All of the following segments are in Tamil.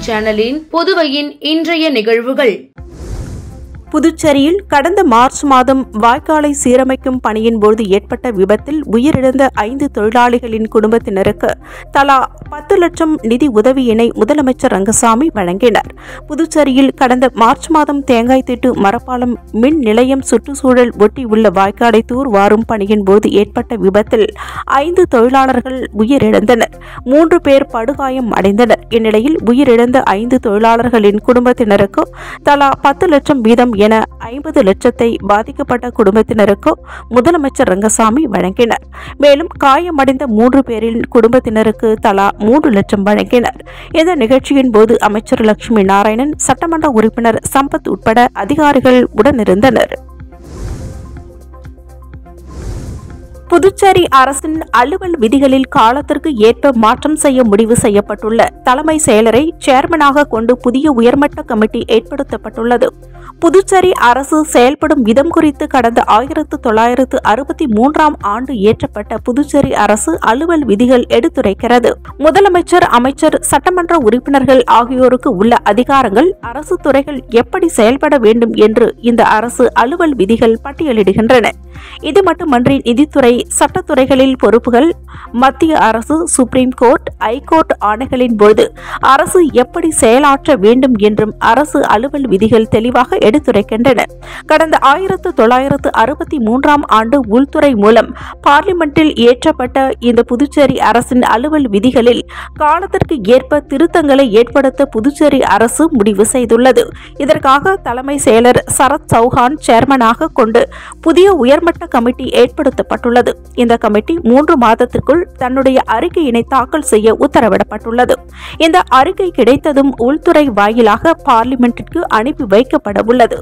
சேனலின் புதுவையின் இன்றைய நிகழ்வுகள். புதுச்சேரியில் கடந்த மார்ச் மாதம் வாய்க்காலை சீரமைக்கும் பணியின் போது ஏற்பட்ட விபத்தில் உயிரிழந்த 5 தொழிலாளிகளின் குடும்பத்தினருக்கு தலா 10 லட்சம் நிதி உதவியினை முதலமைச்சர் ரங்கசாமி வழங்கினார். புதுச்சேரியில் கடந்த மார்ச் மாதம் தேங்காய்திட்டு மரப்பாலம் மின் நிலையம் சுற்றுச்சூழல் ஒட்டி உள்ள வாய்க்காலை தூர்வாரும் பணியின் போது ஏற்பட்ட விபத்தில் 5 தொழிலாளர்கள் உயிரிழந்தனர். 3 பேர் படுகாயம் அடைந்தனர். இந்நிலையில் உயிரிழந்த 5 தொழிலாளர்களின் குடும்பத்தினருக்கு தலா 10 லட்சம் வீதம் என 50 லட்சத்தை பாதிக்கப்பட்ட குடும்பத்தினருக்கு முதலமைச்சர் ரங்கசாமி வழங்கினார். மேலும் காயமடைந்த 3 பேரின் குடும்பத்தினருக்கு தலா 3 லட்சம் வழங்கினார். இந்த நிகழ்ச்சியின் போது அமைச்சர் லட்சுமி நாராயணன், சட்டமன்ற உறுப்பினர் சம்பத் உட்பட அதிகாரிகள் உடனிருந்தனர். புதுச்சேரி அரசின் அலுவல் விதிகளில் காலத்திற்கு ஏற்ப மாற்றம் செய்ய முடிவு செய்யப்பட்டுள்ள தலைமை செயலரை சேர்மனாக கொண்டு புதிய உயர்மட்ட கமிட்டி ஏற்படுத்தப்பட்டுள்ளது. புதுச்சேரி அரசு செயல்படும் விதம் குறித்து கடந்த 1963ஆம் ஆண்டு இயற்றப்பட்ட புதுச்சேரி அரசு அலுவல் விதிகள் எடுத்துரைக்கிறது. முதலமைச்சர், அமைச்சர், சட்டமன்ற உறுப்பினர்கள் ஆகியோருக்கு உள்ள அதிகாரங்கள், அரசு துறைகள் எப்படி செயல்பட வேண்டும் என்று இந்த அரசு அலுவல் விதிகள் பட்டியலிடுகின்றன. இது மட்டுமன்றி நிதித்துறை, சட்டத்துறைகளில் பொறுப்புகள், மத்திய அரசு, சுப்ரீம் கோர்ட், ஐகோர்ட் ஆணைகளின் போது அரசு எப்படி செயலாற்ற வேண்டும் என்றும் அரசு அலுவல் விதிகள் தெளிவாக எடுத்துரைக்கின்றன. கடந்த 1963ஆம் ஆண்டு உள்துறை மூலம் பார்லிமெண்டில் இயற்றப்பட்ட இந்த புதுச்சேரி அரசின் அலுவல் விதிகளில் காலத்திற்கு ஏற்ப திருத்தங்களை ஏற்படுத்த புதுச்சேரி அரசு முடிவு செய்துள்ளது. இதற்காக தலைமை செயலர் சரத் சௌஹான் சேர்மனாக கொண்டு புதிய உயர்மட்ட கமிட்டி ஏற்படுத்தப்பட்டுள்ளது. இந்த கமிட்டி 3 மாதத்திற்குள் தன்னுடைய அறிக்கையினை தாக்கல் செய்ய உத்தரவிடப்பட்டுள்ளது. இந்த அறிக்கை கிடைத்ததும் உள்துறை வாயிலாக பார்லிமெண்டிற்கு அனுப்பி வைக்கப்பட உள்ளது.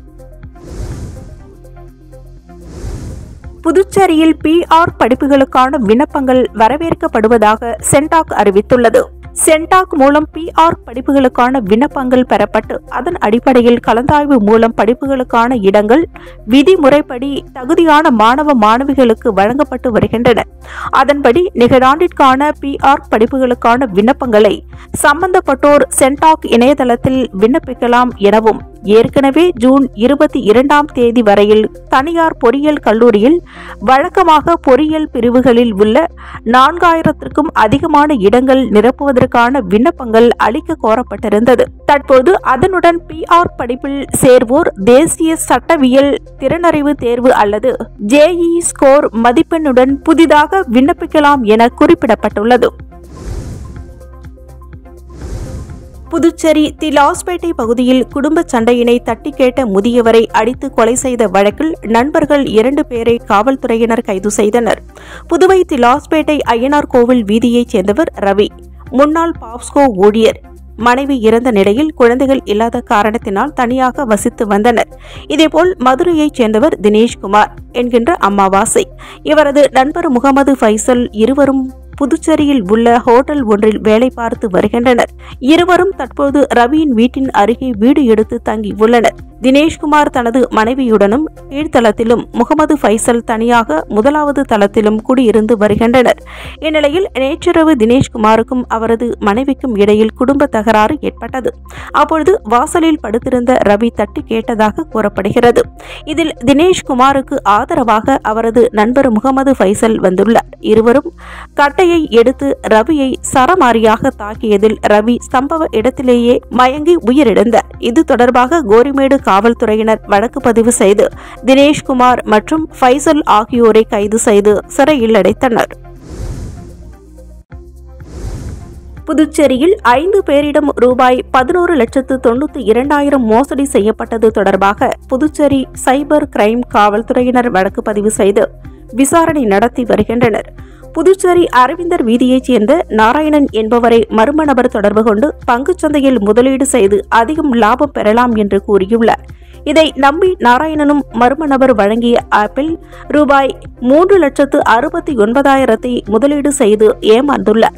புதுச்சேரியில் PR படிப்புகளுக்கான விண்ணப்பங்கள் வரவேற்கப்படுவதாக சென்டாக் அறிவித்துள்ளது. சென்டாக் மூலம் PR படிப்புகளுக்கான விண்ணப்பங்கள் பெறப்பட்டு அதன் அடிப்படையில் கலந்தாய்வு மூலம் படிப்புகளுக்கான இடங்கள் விதிமுறைப்படி தகுதியான மாணவ மாணவிகளுக்கு வழங்கப்பட்டு வருகின்றன. அதன்படி நிகழாண்டிற்கான PR படிப்புகளுக்கான விண்ணப்பங்களை சம்பந்தப்பட்டோர் சென்டாக் இணையதளத்தில் விண்ணப்பிக்கலாம் எனவும், ஏற்கனவே ஜூன் 22ஆம் தேதி வரையில் தனியார் பொறியியல் கல்லூரியில் வழக்கமாக பொறியியல் பிரிவுகளில் உள்ள 4000க்கும் அதிகமான இடங்கள் நிரப்புவதற்கான விண்ணப்பங்கள் அளிக்க கோரப்பட்டிருந்தது. தற்போது அதனுடன் PR படிப்பில் சேர்வோர் தேசிய சட்டவியல் திறனறிவு தேர்வு அல்லது JEE ஸ்கோர் மதிப்பெண்ணுடன் புதிதாக விண்ணப்பிக்கலாம் என குறிப்பிடப்பட்டுள்ளது. புதுச்சேரி திலாஸ்பேட்டை பகுதியில் குடும்ப சண்டையினை தட்டி கேட்ட முதியவரை அடித்து கொலை செய்த வழக்கில் நண்பர்கள் 2 பேரை காவல்துறையினர் கைது செய்தனர். புதுவை திலாஸ்பேட்டை அய்யனார் கோவில் வீதியைச் சேர்ந்தவர் ரவி, முன்னாள் பாப்ஸ்கோ ஊழியர். மனைவி இறந்த நிலையில் குழந்தைகள் இல்லாத காரணத்தினால் தனியாக வசித்து வந்தனர். இதேபோல் மதுரையைச் சேர்ந்தவர் தினேஷ்குமார் என்கின்ற அம்மாவாசை. இவரது நண்பர் முகமது ஃபைசல் இருவரும் புதுச்சேரியில் உள்ள ஹோட்டல் ஒன்றில் வேலை பார்த்து வருகின்றனர். இருவரும் தற்போது ரவியின் வீட்டின் அருகே வீடு எடுத்து தங்கி உள்ளனர். தினேஷ்குமார் தனது மனைவியுடனும் கீழ்த்தளத்திலும், முகமது ஃபைசல் தனியாக 1வது தளத்திலும் குடியிருந்து வருகின்றனர். இந்நிலையில் நேற்றிரவு தினேஷ்குமாருக்கும் அவரது மனைவிக்கும் இடையில் குடும்ப தகராறு ஏற்பட்டது. அப்பொழுது வாசலில் படுத்திருந்த ரவி தட்டி கேட்டதாக கூறப்படுகிறது. இதில் தினேஷ்குமாருக்கு ஆதரவாக அவரது நண்பர் முகமது ஃபைசல் வந்துள்ளார். இருவரும் கட்டையை எடுத்து ரவியை சரமாரியாக தாக்கியதில் ரவி சம்பவ இடத்திலேயே மயங்கி உயிரிழந்தார். இது தொடர்பாக கோரிமேடு காவல்துறையினர் வழக்கு பதிவு செய்து தினேஷ்குமார் மற்றும் ஃபைசல் ஆகியோரை கைது செய்து சிறையில் அடைத்தனர். புதுச்சேரியில் 5 பேரிடம் ரூபாய் 11,92,000 மோசடி செய்யப்பட்டது தொடர்பாக புதுச்சேரி சைபர் கிரைம் காவல்துறையினர் வழக்கு பதிவு செய்து விசாரணை நடத்தி வருகின்றனர். புதுச்சேரி அரவிந்தர் வீதியைச் சேர்ந்த நாராயணன் என்பவரை மர்ம நபர் தொடர்பு கொண்டு பங்குச்சந்தையில் முதலீடு செய்து அதிகம் லாபம் பெறலாம் என்று கூறியுள்ளார். இதை நம்பி நாராயணனும் மர்ம நபர் வழங்கிய ஆப்பில் ரூபாய் 3,69,000 முதலீடு செய்து ஏமாந்துள்ளார்.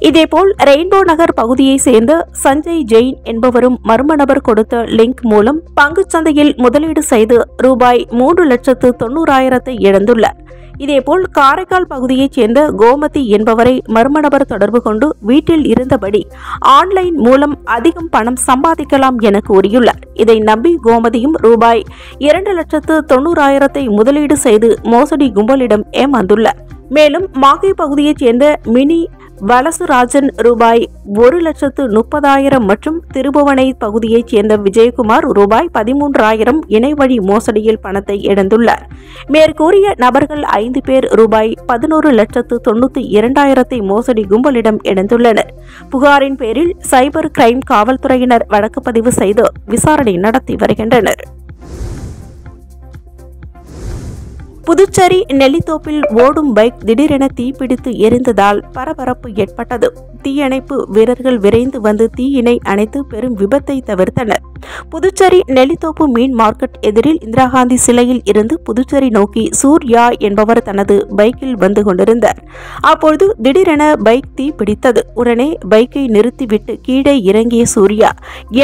இதேபோல் ரெயின்போ நகர் பகுதியை சேர்ந்த சஞ்சய் ஜெயின் என்பவரும் மர்ம நபர் கொடுத்த லிங்க் மூலம் பங்குச்சந்தையில் முதலீடு செய்து ரூபாய் 3,90,000 இழந்துள்ளார். இதேபோல் காரைக்கால் பகுதியைச் சேர்ந்த கோமதி என்பவரை மர்ம நபர் தொடர்பு கொண்டு வீட்டில் இருந்தபடி ஆன்லைன் மூலம் அதிகம் பணம் சம்பாதிக்கலாம் என கூறியுள்ளார். இதை நம்பி கோமதியும் ரூபாய் 2,90,000 முதலீடு செய்து மோசடி கும்பலிடம் ஏமாந்துள்ளார். மேலும் மாகை பகுதியைச் சேர்ந்த மினி வலசுராஜன் ரூபாய் 1,30,000 மற்றும் திருபுவனை பகுதியைச் சேர்ந்த விஜயகுமார் ரூபாய் 13,000 இணைவழி மோசடியில் பணத்தை இழந்துள்ளார். மேற்கூறிய நபர்கள் 5 பேர் ரூபாய் 11,92,000 மோசடி கும்பலிடம் இழந்துள்ளனர். புகாரின் பேரில் சைபர் கிரைம் காவல்துறையினர் வழக்கு பதிவு செய்து விசாரணை நடத்தி வருகின்றனர். புதுச்சேரி நெல்லித்தோப்பில் ஓடும் பைக் திடீரென தீப்பிடித்து எரிந்ததால் பரபரப்பு ஏற்பட்டது. தீயணைப்பு வீரர்கள் விரைந்து வந்து தீயினை அணைத்து பெரும் விபத்தை தவிர்த்தனர். புதுச்சேரி நெல்லித்தோப்பு மீன் மார்க்கெட் எதிரில் இந்திரா காந்தி சிலையில் இருந்து புதுச்சேரி நோக்கி சூர்யா என்பவர் தனது பைக்கில் வந்து கொண்டிருந்தார். அப்பொழுது திடீரென பைக் தீப்பிடித்தது. உடனே பைக்கை நிறுத்திவிட்டு கீழே இறங்கிய சூர்யா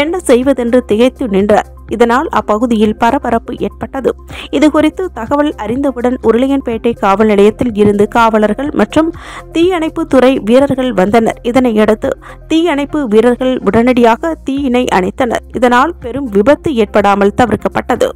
என்ன செய்வதென்று திகைத்து நின்றார். இதனால் அப்பகுதியில் பரபரப்பு ஏற்பட்டது. இதுகுறித்து தகவல் அறிந்தவுடன் உருளையன்பேட்டை காவல் நிலையத்தில் இருந்து காவலர்கள் மற்றும் தீயணைப்பு துறை வீரர்கள் வந்தனர். இதனையடுத்து தீயணைப்பு வீரர்கள் உடனடியாக தீயினை அணைத்தனர். இதனால் பெரும் விபத்து ஏற்படாமல் தவிர்க்கப்பட்டது.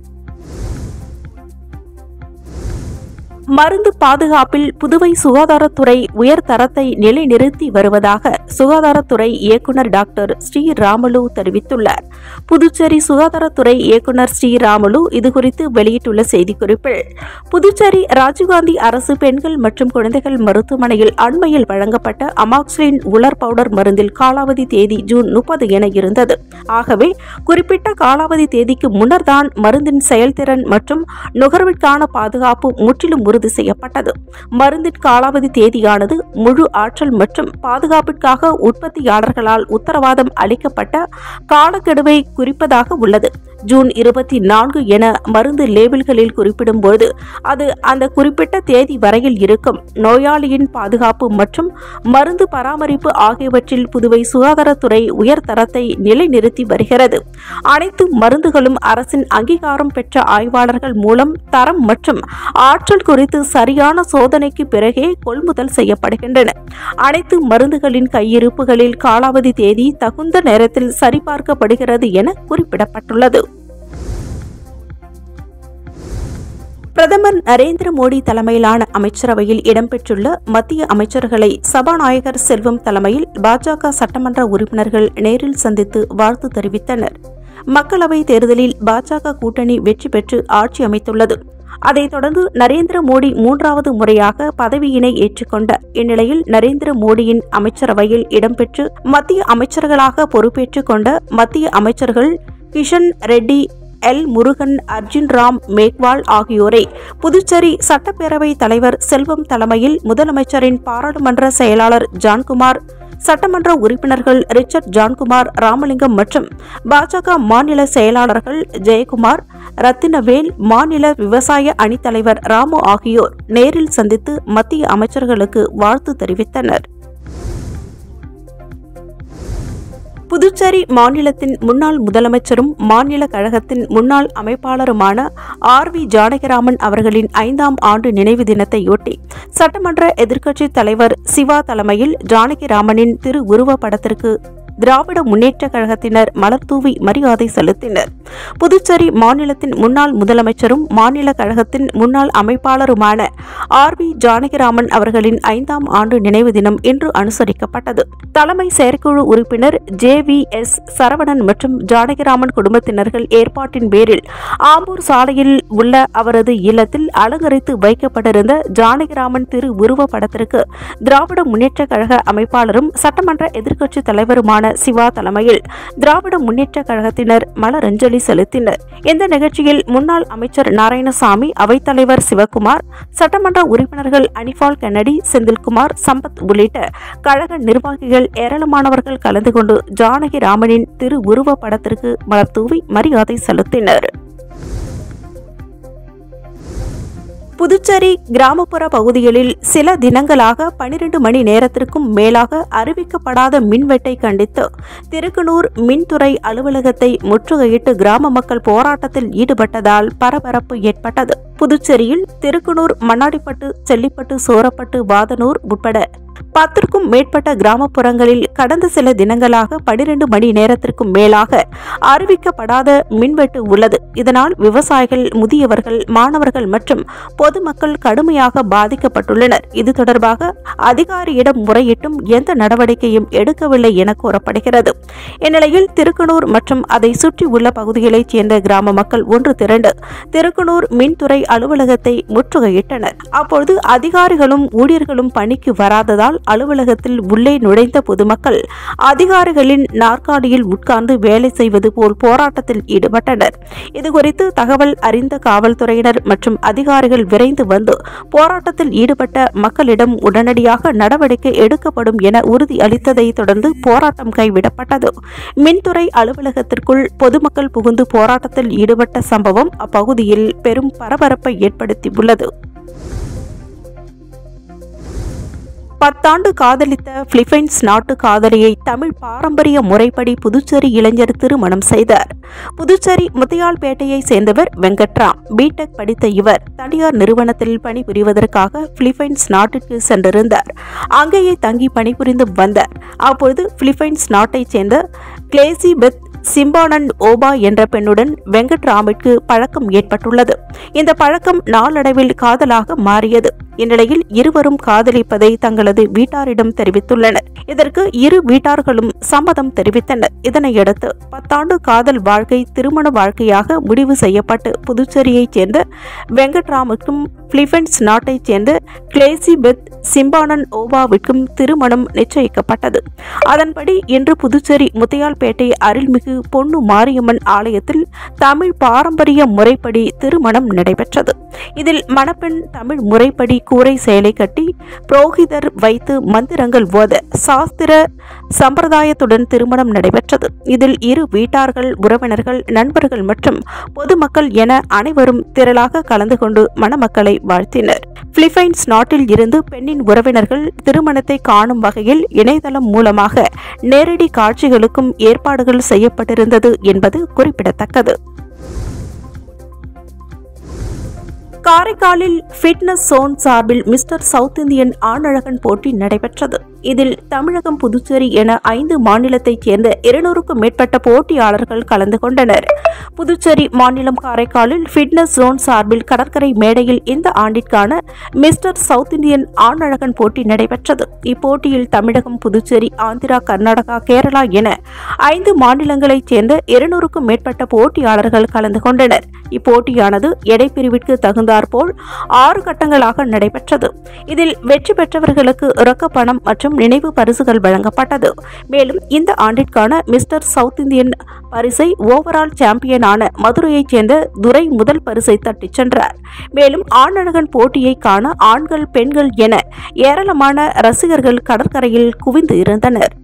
மருந்து பாதுகாப்பில் புதுவை சுகாதாரத்துறை உயர்தரத்தை நிலைநிறுத்தி வருவதாக சுகாதாரத்துறை இயக்குநர் டாக்டர் ஸ்ரீராமுலு தெரிவித்துள்ளார். புதுச்சேரி சுகாதாரத்துறை இயக்குநர் ஸ்ரீராமுலு இதுகுறித்து வெளியிட்டுள்ள செய்திக்குறிப்பில், புதுச்சேரி ராஜீவ்காந்தி அரசு பெண்கள் மற்றும் குழந்தைகள் மருத்துவமனையில் அண்மையில் வழங்கப்பட்ட அமாக்சிலின் உலர் பவுடர் மருந்தில் காலாவதி தேதி ஜூன் 30 என இருந்தது. ஆகவே குறிப்பிட்ட காலாவதி தேதிக்கு முன்னர் தான் மருந்தின் செயல்திறன் மற்றும் நுகர்விற்கான பாதுகாப்பு முற்றிலும் உறுதி செய்யப்பட்டது. மருந்தின் காலாவதி தேதியானது முழு ஆற்றல் மற்றும் பாதுகாப்பிற்காக உற்பத்தியாளர்களால் உத்தரவாதம் அளிக்கப்பட்ட காலக்கெடுவை குறிப்பதாக உள்ளது. ஜூன் 24 என மருந்து லேபிள்களில் குறிப்பிடும்போது அது அந்த குறிப்பிட்ட தேதி வரையில் இருக்கும். நோயாளியின் பாதுகாப்பு மற்றும் மருந்து பராமரிப்பு ஆகியவற்றில் புதுவை சுகாதாரத்துறை உயர்தரத்தை நிலைநிறுத்தி வருகிறது. அனைத்து மருந்துகளும் அரசின் அங்கீகாரம் பெற்ற ஆய்வாளர்கள் மூலம் தரம் மற்றும் ஆற்றல் குறித்து சரியான சோதனைக்கு பிறகே கொள்முதல் செய்யப்படுகின்றன. அனைத்து மருந்துகளின் கையிருப்புகளில் காலாவதி தேதி தகுந்த நேரத்தில் சரிபார்க்கப்படுகிறது என குறிப்பிடப்பட்டுள்ளது. பிரதமர் நரேந்திர மோடி தலைமையிலான அமைச்சரவையில் இடம்பெற்றுள்ள மத்திய அமைச்சர்களை சபாநாயகர் செல்வம் தலைமையில் பாஜக சட்டமன்ற உறுப்பினர்கள் நேரில் சந்தித்து வாழ்த்து தெரிவித்தனர். மக்களவைத் தேர்தலில் பாஜக கூட்டணி வெற்றி பெற்று ஆட்சி அமைத்துள்ளது. அதைத் தொடர்ந்து நரேந்திர மோடி 3வது முறையாக பதவியினை ஏற்றுக்கொண்ட இந்நிலையில் நரேந்திர மோடியின் அமைச்சரவையில் இடம்பெற்று மத்திய அமைச்சர்களாக பொறுப்பேற்றுக் கொண்ட மத்திய அமைச்சர்கள் கிஷன் ரெட்டி, எல் முருகன், அர்ஜுன் ராம் மேக்வால் ஆகியோரை புதுச்சேரி சட்டப்பேரவை தலைவர் செல்வம் தலைமையில் முதலமைச்சரின் பாராளுமன்ற செயலாளர் ஜான்குமார், சட்டமன்ற உறுப்பினர்கள் ரிச்சர்ட் ஜான்குமார், ராமலிங்கம் மற்றும் பாஜக மாநில செயலாளர்கள் ஜெயக்குமார், ரத்தினவேல், மாநில விவசாய அணித்தலைவர் ராமு ஆகியோர் நேரில் சந்தித்து மத்திய அமைச்சர்களுக்கு வாழ்த்து தெரிவித்தனர். புதுச்சேரி மாநிலத்தின் முன்னாள் முதலமைச்சரும் மாநில கழகத்தின் முன்னாள் அமைப்பாளருமான RV ஜானகிராமன் அவர்களின் 5ஆம் ஆண்டு நினைவு தினத்தையொட்டி சட்டமன்ற எதிர்க்கட்சித் தலைவர் சிவா தலைமையில் ஜானகிராமனின் திருவுருவ படத்திற்கு திராவிட முன்னேற்றக் கழகத்தினர் மலர்தூவி மரியாதை செலுத்தினர். புதுச்சேரி மாநிலத்தின் முன்னாள் முதலமைச்சரும் மாநில கழகத்தின் முன்னாள் அமைப்பாளருமான RV ஜானகிராமன் அவர்களின் 5ஆம் ஆண்டு நினைவு தினம் இன்று அனுசரிக்கப்பட்டது. தலைமை செயற்குழு உறுப்பினர் JVS சரவணன் மற்றும் ஜானகிராமன் குடும்பத்தினர்கள் ஏற்பாட்டின் பேரில் ஆம்பூர் சாலையில் உள்ள அவரது இல்லத்தில் அலங்கரித்து வைக்கப்பட்டிருந்த ஜானகிராமன் திரு உருவ படத்திற்கு திராவிட முன்னேற்றக் கழக அமைப்பாளரும் சட்டமன்ற எதிர்க்கட்சித் தலைவருமான சிவா தலைமையில் திராவிட முன்னேற்றக் கழகத்தினர் மலரஞ்சலி செலுத்தினர். இந்த நிகழ்ச்சியில் முன்னாள் அமைச்சர் நாராயணசாமி, அவைத்தலைவர் சிவக்குமார், சட்டமன்ற உறுப்பினர்கள் அனிபால் கென்னடி, செந்தில்குமார், சம்பத் உள்ளிட்ட கழக நிர்வாகிகள் ஏராளமானவர்கள் கலந்து கொண்டு ஜானகிராமனின் திரு உருவ படத்திற்கு மலர்தூவி மரியாதை செலுத்தினர். புதுச்சேரி கிராமப்புற பகுதிகளில் சில தினங்களாக 12 மணி நேரத்திற்கும் மேலாக அறிவிக்கப்படாத மின்வெட்டை கண்டித்து திருக்கனூர் மின்துறை அலுவலகத்தை முற்றுகையிட்டு கிராம மக்கள் போராட்டத்தில் ஈடுபட்டதால் பரபரப்பு ஏற்பட்டது. புதுச்சேரியில் திருக்கனூர், மண்ணாடிப்பட்டு, செல்லிப்பட்டு, சோரப்பட்டு, வாதனூர் உட்பட 10க்கும் மேற்பட்ட கிராமப்புறங்களில் கடந்த சில தினங்களாக 12 மணி நேரத்திற்கும் மேலாக அறிவிக்கப்படாத மின்வெட்டு உள்ளது. இதனால் விவசாயிகள், முதியவர்கள், மாணவர்கள் மற்றும் பொதுமக்கள் கடுமையாக பாதிக்கப்பட்டுள்ளனர். இது தொடர்பாக அதிகாரியிடம் முறையிட்டும் எந்த நடவடிக்கையும் எடுக்கவில்லை என கூறப்படுகிறது. இந்நிலையில் திருக்கனூர் மற்றும் அதை சுற்றி உள்ள பகுதிகளைச் சேர்ந்த கிராம மக்கள் ஒன்று திரண்டு திருக்கனூர் மின்துறை அலுவலகத்தை முற்றுகையிட்டனர். அப்பொழுது அதிகாரிகளும் ஊழியர்களும் பணிக்கு வராததால் அலுவலகத்தில் உள்ளே நுழைந்த பொதுமக்கள் அதிகாரிகளின் நாற்காலியில் உட்கார்ந்து வேலை செய்வது போல் போராட்டத்தில் ஈடுபட்டனர். இதுகுறித்து தகவல் அறிந்த காவல்துறையினர் மற்றும் அதிகாரிகள் விரைந்து வந்து போராட்டத்தில் ஈடுபட்ட மக்களிடம் உடனடியாக நடவடிக்கை எடுக்கப்படும் என உறுதி அளித்ததை தொடர்ந்து போராட்டம் கைவிடப்பட்டது. மின்துறை அலுவலகத்திற்குள் பொதுமக்கள் புகுந்து போராட்டத்தில் ஈடுபட்ட சம்பவம் அப்பகுதியில் பெரும் பரபரப்பை ஏற்படுத்தியுள்ளது. 10 ஆண்டு காதலித்த பிலிப்பைன்ஸ் நாட்டு காதலியை தமிழ் பாரம்பரிய முறைப்படி புதுச்சேரி இளைஞர் திருமணம் செய்தார். புதுச்சேரி முத்தியால்பேட்டையை சேர்ந்தவர் வெங்கட்ராம். பிடெக் படித்த இவர் தனியார் நிறுவனத்தில் பணிபுரிவதற்காக பிலிப்பைன்ஸ் நாட்டிற்கு சென்றிருந்தார். அங்கேயே தங்கி பணிபுரிந்து வந்தார். அப்பொழுது பிலிப்பைன்ஸ் நாட்டைச் சேர்ந்த கிளேசி பெத் சிம்பானன் ஓபா என்ற பெண்ணுடன் வெங்கட்ராமிற்கு பழக்கம் ஏற்பட்டுள்ளது. இந்த பழக்கம் நாளடைவில் காதலாக மாறியது. இந்நிலையில் இருவரும் காதலிப்பதை தங்களது வீட்டாரிடம் தெரிவித்துள்ளனர். இதற்கு இரு வீட்டார்களும் சம்மதம் தெரிவித்தனர். இதனையடுத்து 10 ஆண்டு காதல் வாழ்க்கை திருமண வாழ்க்கையாக முடிவு செய்யப்பட்டு புதுச்சேரியைச் சேர்ந்த வெங்கட்ராமுக்கும் பிலிப்பைன்ஸ் நாட்டைச் சேர்ந்த கிளேசி பெத் சிம்பானன் ஓபாவிற்கும் திருமணம் நிச்சயிக்கப்பட்டது. அதன்படி இன்று புதுச்சேரி முத்தியால்பேட்டை அருள்மிகு பொன்னு மாரியம்மன் ஆலயத்தில் தமிழ் பாரம்பரிய முறைப்படி திருமணம் நடைபெற்றது. இதில் மணப்பெண் தமிழ் முறைப்படி கூரை சேலை கட்டி புரோகிதர் வைத்து மந்திரங்கள் ஓத சாஸ்திர சம்பிரதாயத்துடன் திருமணம் நடைபெற்றது. இதில் இரு வீட்டார்கள், உறவினர்கள், நண்பர்கள் மற்றும் பொதுமக்கள் என அனைவரும் திரளாக கலந்து கொண்டு மணமக்களை வாழ்த்தினர். பிலிப்பைன்ஸ் நாட்டில் இருந்து பெண்ணின் உறவினர்கள் திருமணத்தை காணும் வகையில் இணையதளம் மூலமாக நேரடி காட்சிகளுக்கும் ஏற்பாடுகள் செய்யப்பட்டிருந்தது என்பது குறிப்பிடத்தக்கது. காரைக்காலில் ஃபிட்னஸ் ஜோன் சார்பில் மிஸ்டர் சவுத் இந்தியன் ஆணழகன் போட்டி நடைபெற்றது. இதில் தமிழகம், புதுச்சேரி என 5 மாநிலத்தைச் சேர்ந்த 200க்கும் மேற்பட்ட போட்டியாளர்கள் கலந்து கொண்டனர். புதுச்சேரி மாநிலம் காரைக்காலில் ஃபிட்னஸ் ஜோன் சார்பில் கடற்கரை மேடையில் இந்த ஆண்டிற்கான மிஸ்டர் சவுத் இந்தியன் ஆணழகன் போட்டி நடைபெற்றது. இப்போட்டியில் தமிழகம், புதுச்சேரி, ஆந்திரா, கர்நாடகா, கேரளா என 5 மாநிலங்களைச் சேர்ந்த 200க்கும் மேற்பட்ட போட்டியாளர்கள் கலந்து கொண்டனர். இப்போட்டியானது எடைப்பிரிவிற்கு தகுந்தாற்போல் 6 கட்டங்களாக நடைபெற்றது. இதில் வெற்றி பெற்றவர்களுக்கு ரொக்கப்பணம் மற்றும் நினைவு பரிசுகள் வழங்கப்பட்டது. மேலும் இந்த ஆண்டிற்கான மிஸ்டர் சவுத் இந்தியன் பரிசை ஓவரால் சாம்பியனான மதுரையைச் சேர்ந்த துரை முதல் பரிசை தட்டிச் சென்றார். மேலும் ஆணழகன் போட்டியை காண ஆண்கள், பெண்கள் என ஏராளமான ரசிகர்கள் கடற்கரையில் குவிந்து இருந்தனர்.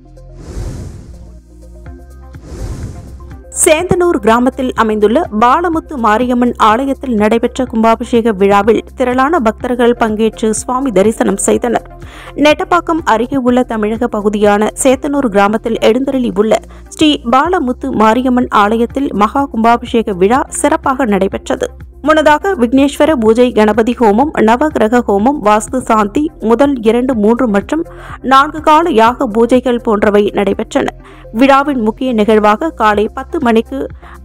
சேந்தனூர் கிராமத்தில் அமைந்துள்ள பாலமுத்து மாரியம்மன் ஆலயத்தில் நடைபெற்ற கும்பாபிஷேக விழாவில் திரளான பக்தர்கள் பங்கேற்று சுவாமி தரிசனம் செய்தனர். நெட்டப்பாக்கம் அருகே உள்ள தமிழக பகுதியான சேத்தனூர் கிராமத்தில் எழுந்தருளி உள்ள ஸ்ரீ பாலமுத்து மாரியம்மன் ஆலயத்தில் மகா கும்பாபிஷேக விழா சிறப்பாக நடைபெற்றது. முன்னதாக விக்னேஸ்வர பூஜை, கணபதி ஹோமம், நவகிரக ஹோமம், வாஸ்து சாந்தி, முதல் 2, 3 மற்றும் 4 கால யாக பூஜைகள் போன்றவை நடைபெற்றன. விழாவின் முக்கிய நிகழ்வாக காலை 10 மணிக்கு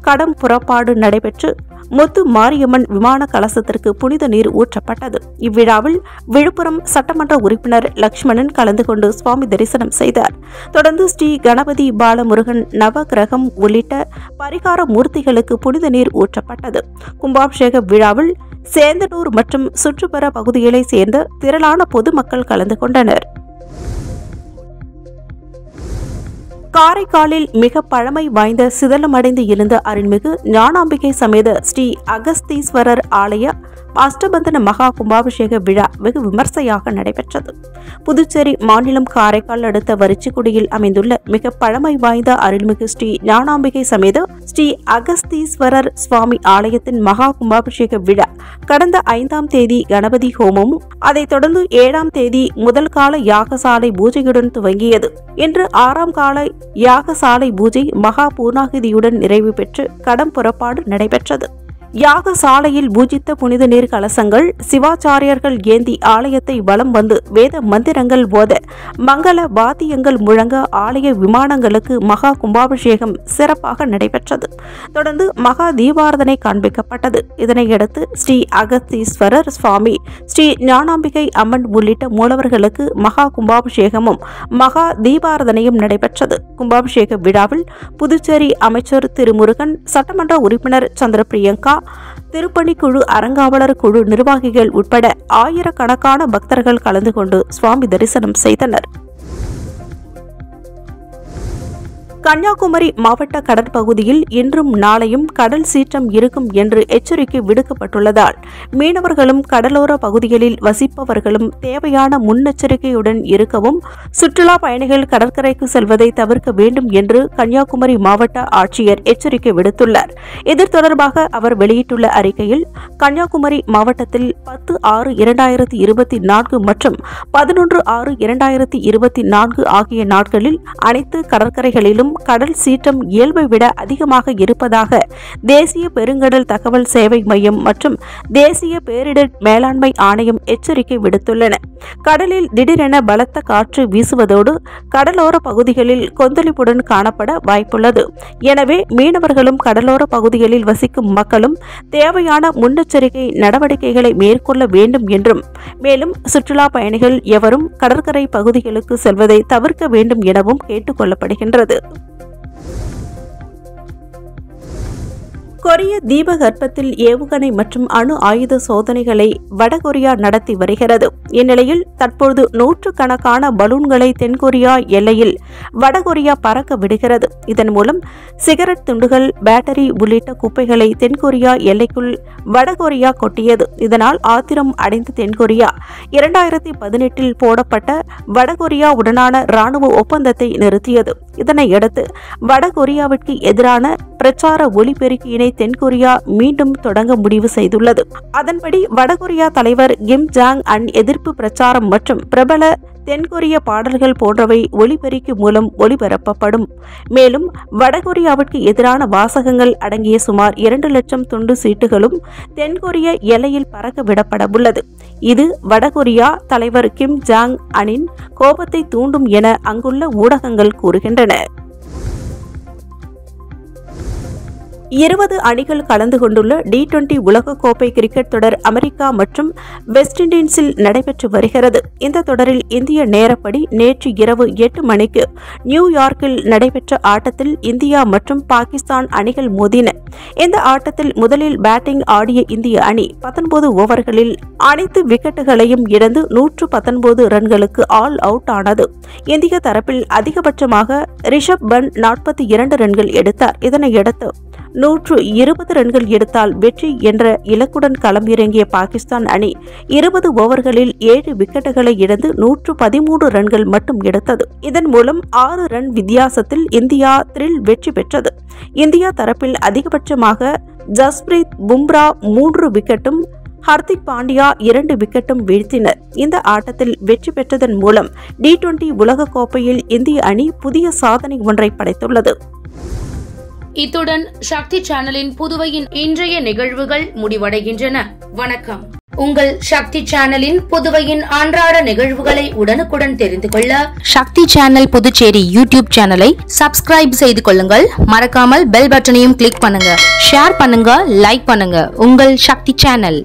கடம் புறப்பாடு நடைபெற்று முத்து மாரியம்மன் விமான கலசத்திற்கு புனித நீர் ஊற்றப்பட்டது. இவ்விழாவில் விழுப்புரம் சட்டமன்ற உறுப்பினர் லட்சுமணன் கலந்து கொண்டு சுவாமி தரிசனம் செய்தார். தொடர்ந்து ஸ்ரீ கணபதி, பாலமுருகன், நவகிரகம் உள்ளிட்ட பரிகார மூர்த்திகளுக்கு புனித நீர் ஊற்றப்பட்டது. கும்பாபிஷேக விழாவில் சேந்தனூர் மற்றும் சுற்றுப்புற பகுதிகளைச் சேர்ந்த திரளான பொதுமக்கள் கலந்து கொண்டனர். காரைக்காலில் மிக பழமை வாய்ந்த சிதலமடைந்து இருந்த அருள்மிகு ஞானாம்பிகை சமேத ஸ்ரீ அகஸ்தீஸ்வரர் ஆலய அஷ்டபந்தன மகா கும்பாபிஷேக விழா வெகு விமர்சையாக நடைபெற்றது. புதுச்சேரி மாநிலம் காரைக்கால் அடுத்த வரிச்சிக்குடியில் அமைந்துள்ள மிக பழமை வாய்ந்த அருள்மிகு ஸ்ரீ ஞானாம்பிகை சமேத ஸ்ரீ அகஸ்தீஸ்வரர் சுவாமி ஆலயத்தின் மகா கும்பாபிஷேக விழா கடந்த 5ஆம் தேதி கணபதி ஹோமமும் அதைத் தொடர்ந்து 7ஆம் தேதி முதல் கால யாகசாலை பூஜையுடன் துவங்கியது. இன்று 6ஆம் கால யாகசாலை பூஜை மகா பூர்ணாகிதியுடன் நிறைவு பெற்று கடம் புறப்பாடு நடைபெற்றது. யாகசாலையில் பூஜித்த புனித நீர் கலசங்கள் சிவாச்சாரியர்கள் ஏந்தி ஆலயத்தை வலம் வந்து வேத மந்திரங்கள் ஓத மங்கள வாத்தியங்கள் முழங்க ஆலய விமானங்களுக்கு மகா கும்பாபிஷேகம் சிறப்பாக நடைபெற்றது. தொடர்ந்து மகா தீபாராதனை காண்பிக்கப்பட்டது. இதனையடுத்து ஸ்ரீ அகஸ்தீஸ்வரர் சுவாமி, ஸ்ரீ ஞானாம்பிகை அம்மன் உள்ளிட்ட மூலவர்களுக்கு மகா கும்பாபிஷேகமும் மகா தீபாராதனையும் நடைபெற்றது. கும்பாபிஷேக விழாவில் புதுச்சேரி அமைச்சர் திருமுருகன், சட்டமன்ற உறுப்பினர் சந்திர பிரியங்கா, திருப்பணிக்குழு அறங்காவலர் குழு நிர்வாகிகள் உட்பட ஆயிரக்கணக்கான பக்தர்கள் கலந்து கொண்டு சுவாமி தரிசனம் செய்தனர். கன்னியாகுமரி மாவட்ட கடற்பகுதியில் இன்றும் நாளையும் கடல் சீற்றம் இருக்கும் என்று எச்சரிக்கை விடுக்கப்பட்டுள்ளதால் மீனவர்களும் கடலோர பகுதிகளில் வசிப்பவர்களும் தேவையான முன்னெச்சரிக்கையுடன் இருக்கவும், சுற்றுலா பயணிகள் கடற்கரைக்கு செல்வதை தவிர்க்க வேண்டும் என்று கன்னியாகுமரி மாவட்ட ஆட்சியர் எச்சரிக்கை விடுத்துள்ளார். இது தொடர்பாக அவர் வெளியிட்டுள்ள அறிக்கையில், கன்னியாகுமரி மாவட்டத்தில் 10/6/2024 மற்றும் 11/6/2024 ஆகிய நாட்களில் அனைத்து கடற்கரைகளிலும் கடல் சீற்றம் இயல்பை விட அதிகமாக இருப்பதாக தேசிய பெருங்கடல் தகவல் சேவை மையம் மற்றும் தேசிய பேரிடர் மேலாண்மை ஆணையம் எச்சரிக்கை விடுத்துள்ளன. கடலில் திடீரென பலத்த காற்று வீசுவதோடு கடலோர பகுதிகளில் கொந்தளிப்புடன் காணப்பட வாய்ப்புள்ளது. எனவே மீனவர்களும் கடலோர பகுதிகளில் வசிக்கும் மக்களும் தேவையான முன்னெச்சரிக்கை நடவடிக்கைகளை மேற்கொள்ள வேண்டும் என்றும், மேலும் சுற்றுலா பயணிகள் எவரும் கடற்கரை பகுதிகளுக்கு செல்வதை தவிர்க்க வேண்டும் எனவும் கேட்டுக் கொள்ளப்படுகின்றது. கொரிய தீபகற்பத்தில் ஏவுகணை மற்றும் அணு ஆயுத சோதனைகளை வடகொரியா நடத்தி வருகிறது. இந்நிலையில் தற்போது நூற்றுக்கணக்கான பலூன்களை தென்கொரியா எல்லையில் வடகொரியா பறக்க விடுகிறது. இதன் மூலம் சிகரெட் துண்டுகள், பேட்டரி உள்ளிட்ட குப்பைகளை தென்கொரியா எல்லைக்குள் வடகொரியா கொட்டியது. இதனால் ஆத்திரம் அடைந்த தென்கொரியா 2018 போடப்பட்ட வடகொரியாவுடனான ராணுவ ஒப்பந்தத்தை நிறுத்தியது. இதனையடுத்து வடகொரியாவிற்கு எதிரான பிரச்சார ஒலிபெருக்கியினை தென்கொரியா மீண்டும் தொடங்க முடிவு செய்துள்ளது. அதன்படி வடகொரியா தலைவர் கிம் ஜாங் அன் எதிர்ப்பு பிரச்சாரம் மற்றும் பிரபல தென்கொரிய பாடல்கள் போன்றவை ஒலிபெருக்கி மூலம் ஒளிபரப்பப்படும். மேலும் வடகொரியாவிற்கு எதிரான வாசகங்கள் அடங்கிய சுமார் 2 லட்சம் துண்டு சீட்டுகளும் தென்கொரிய எல்லையில் பறக்க விடப்படவுள்ளது. இது வடகொரியா தலைவர் கிம் ஜாங் அனின் கோபத்தை தூண்டும் என அங்குள்ள ஊடகங்கள் கூறுகின்றன. 20 அணிகள் கலந்து கொண்டுள்ள T20 உலகக்கோப்பை கிரிக்கெட் தொடர் அமெரிக்கா மற்றும் வெஸ்ட் இண்டீஸில் நடைபெற்று வருகிறது. இந்த தொடரில் இந்திய நேரப்படி நேற்று இரவு 8 மணிக்கு நியூயார்க்கில் நடைபெற்ற ஆட்டத்தில் இந்தியா மற்றும் பாகிஸ்தான் அணிகள் மோதின. இந்த ஆட்டத்தில் முதலில் பேட்டிங் ஆடிய இந்திய அணி 19 ஓவர்களில் அனைத்து விக்கெட்டுகளையும் இழந்து 119 ரன்களுக்கு ஆல் அவுட் ஆனது. இந்திய தரப்பில் அதிகபட்சமாக ரிஷப் பண்ட் 42 ரன்கள் எடுத்தார். இதனையடுத்து 120 ரன்கள் எடுத்தால் வெற்றி என்ற இலக்குடன் களமிறங்கிய பாகிஸ்தான் அணி 20 ஓவர்களில் 7 விக்கெட்டுகளை இழந்து 113 ரன்கள் மட்டும் எடுத்தது. இதன் மூலம் 6 ரன் வித்தியாசத்தில் இந்தியா த்ரில் வெற்றி பெற்றது. இந்தியா தரப்பில் அதிகபட்சமாக ஜஸ்பிரீத் பும்ரா 3 விக்கெட்டும், ஹர்திக் பாண்டியா 2 விக்கெட்டும் வீழ்த்தினர். இந்த ஆட்டத்தில் வெற்றி பெற்றதன் மூலம் T20 உலகக்கோப்பையில் இந்திய அணி புதிய சாதனை ஒன்றை படைத்துள்ளது. இத்துடன் சக்தி சேனலின் புதுவையின் இன்றைய நிகழ்வுகள் முடிவடைகின்றன. வணக்கம். உங்கள் சக்தி சேனலின் புதுவையின் அன்றாட நிகழ்வுகளை உடனுக்குடன் தெரிந்து கொள்ள சக்தி சேனல் புதுச்சேரி யூடியூப் சேனலை சப்ஸ்கிரைப் செய்து கொள்ளுங்கள். மறக்காமல் பெல் பட்டனையும் கிளிக் பண்ணுங்க, ஷேர் பண்ணுங்க, லைக் பண்ணுங்க. உங்கள் சக்தி சேனல்.